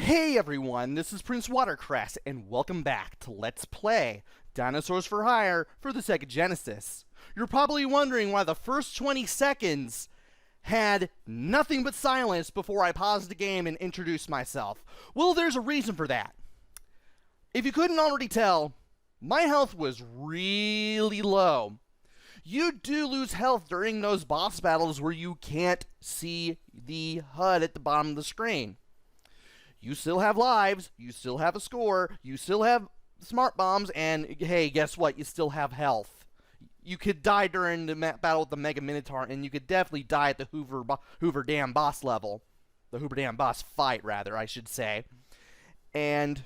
Hey everyone, this is PrinceWatercress, and welcome back to Let's Play Dinosaurs for Hire for the Sega Genesis. You're probably wondering why the first 20 seconds had nothing but silence before I paused the game and introduced myself. Well, there's a reason for that. If you couldn't already tell, my health was really low. You do lose health during those boss battles where you can't see the HUD at the bottom of the screen. You still have lives, you still have a score, you still have smart bombs, and hey, guess what? You still have health. You could die during the battle with the Mega Minotaur, and you could definitely die at the Hoover Dam boss level. The Hoover Dam boss fight, rather, I should say. And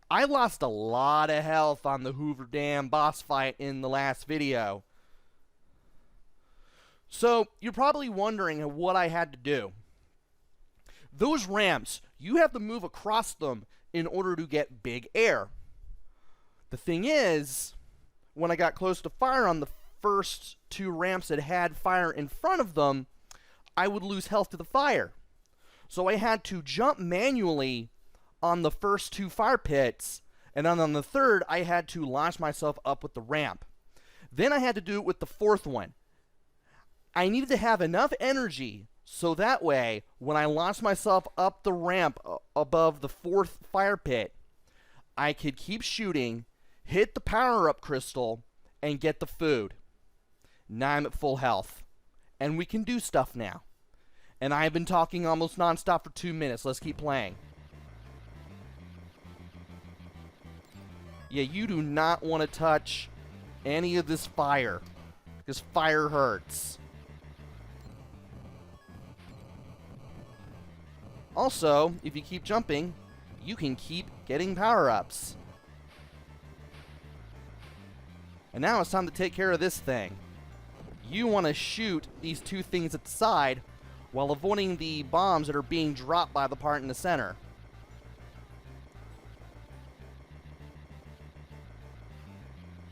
I lost a lot of health on the Hoover Dam boss fight in the last video. So, you're probably wondering what I had to do. Those ramps, you have to move across them in order to get big air. The thing is, when I got close to fire on the first two ramps that had fire in front of them, I would lose health to the fire. So I had to jump manually on the first two fire pits, and then on the third, I had to launch myself up with the ramp. Then I had to do it with the fourth one. I needed to have enough energy so that way, when I launched myself up the ramp above the fourth fire pit, I could keep shooting, hit the power-up crystal, and get the food. Now I'm at full health. And we can do stuff now. And I've been talking almost non-stop for 2 minutes. Let's keep playing. Yeah, you do not want to touch any of this fire, because fire hurts. Also, if you keep jumping, you can keep getting power-ups. And now it's time to take care of this thing. You want to shoot these two things at the side while avoiding the bombs that are being dropped by the part in the center.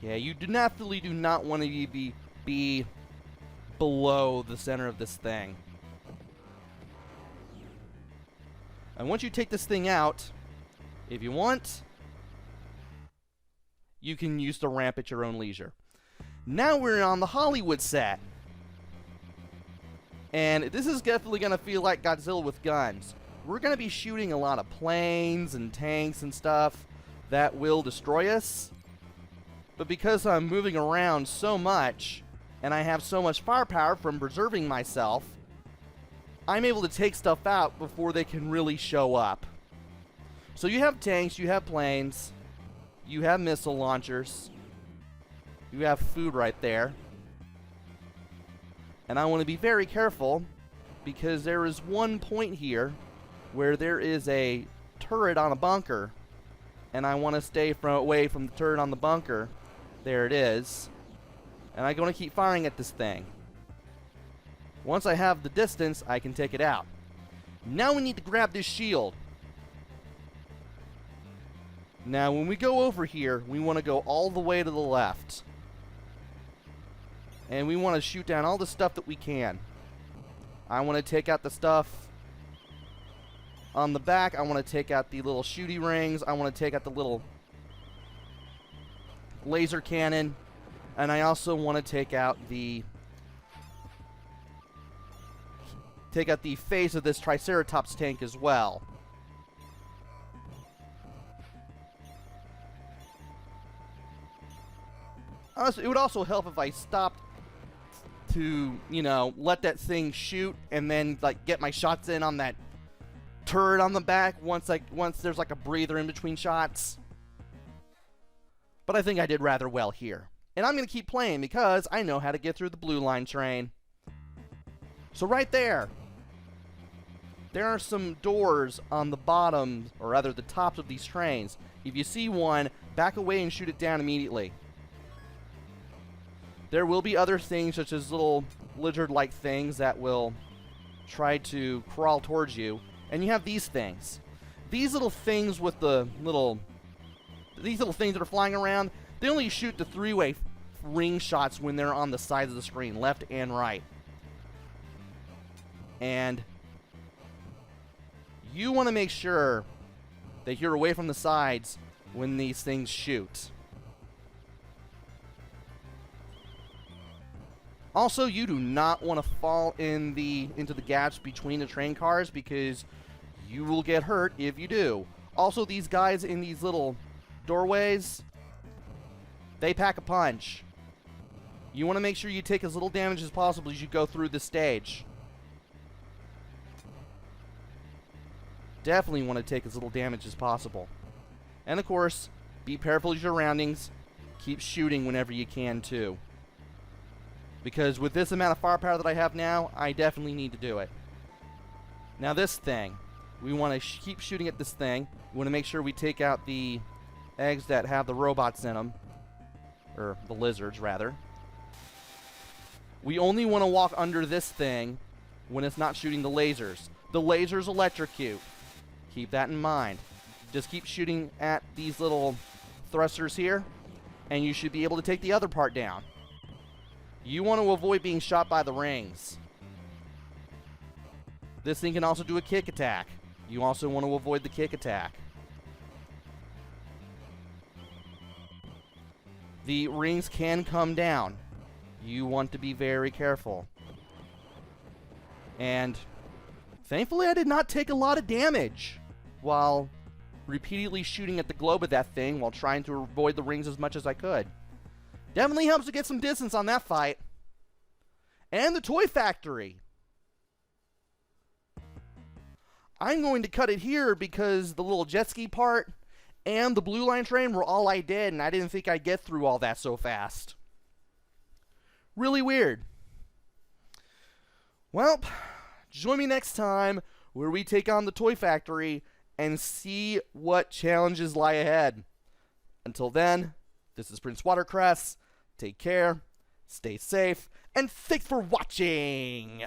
Yeah, you definitely do not want to be below the center of this thing. And once you take this thing out, if you want, you can use the ramp at your own leisure. Now we're on the Hollywood set. And this is definitely going to feel like Godzilla with guns. We're going to be shooting a lot of planes and tanks and stuff that will destroy us. But because I'm moving around so much, and I have so much firepower from preserving myself, I'm able to take stuff out before they can really show up. So you have tanks, you have planes, you have missile launchers, you have food right there. And I want to be very careful because there is one point here where there is a turret on a bunker, and I want to stay away from the turret on the bunker. There it is. And I'm going to keep firing at this thing. Once I have the distance, I can take it out. Now we need to grab this shield. Now when we go over here, we want to go all the way to the left. And we want to shoot down all the stuff that we can. I want to take out the stuff on the back. I want to take out the little shooty rings. I want to take out the little laser cannon. And I also want to take out the face of this Triceratops tank as well. Honestly, it would also help if I stopped to, let that thing shoot and then, get my shots in on that turret on the back once there's, a breather in between shots. But I think I did rather well here. And I'm going to keep playing because I know how to get through the blue line train. So right there are some doors on the bottom, or rather the tops of these trains. If you see one, back away and shoot it down immediately. There will be other things, such as little lizard-like things that will try to crawl towards you. And you have these things. These little things with these little things that are flying around, they only shoot the three-way ring shots when they're on the sides of the screen, left and right. And you want to make sure that you're away from the sides when these things shoot. Also, you do not want to fall into the gaps between the train cars because you will get hurt if you do. Also, these guys in these little doorways, they pack a punch. You want to make sure you take as little damage as possible as you go through the stage. Definitely want to take as little damage as possible. And of course, be careful of your surroundings. Keep shooting whenever you can too. Because with this amount of firepower that I have now, I definitely need to do it. Now this thing, we want to keep shooting at this thing. We want to make sure we take out the eggs that have the robots in them. Or the lizards, rather. We only want to walk under this thing when it's not shooting the lasers. The lasers electrocute. Keep that in mind. Just keep shooting at these little thrusters here, and you should be able to take the other part down. You want to avoid being shot by the rings. This thing can also do a kick attack. You also want to avoid the kick attack. The rings can come down. You want to be very careful. And thankfully I did not take a lot of damage while repeatedly shooting at the globe of that thing while trying to avoid the rings as much as I could. Definitely helps to get some distance on that fight. And the toy factory. I'm going to cut it here because the little jet ski part and the blue line train were all I did, and I didn't think I'd get through all that so fast. Really weird. Well, join me next time where we take on the toy factory and see what challenges lie ahead. Until then, this is PrinceWatercress. Take care, stay safe, and thanks for watching!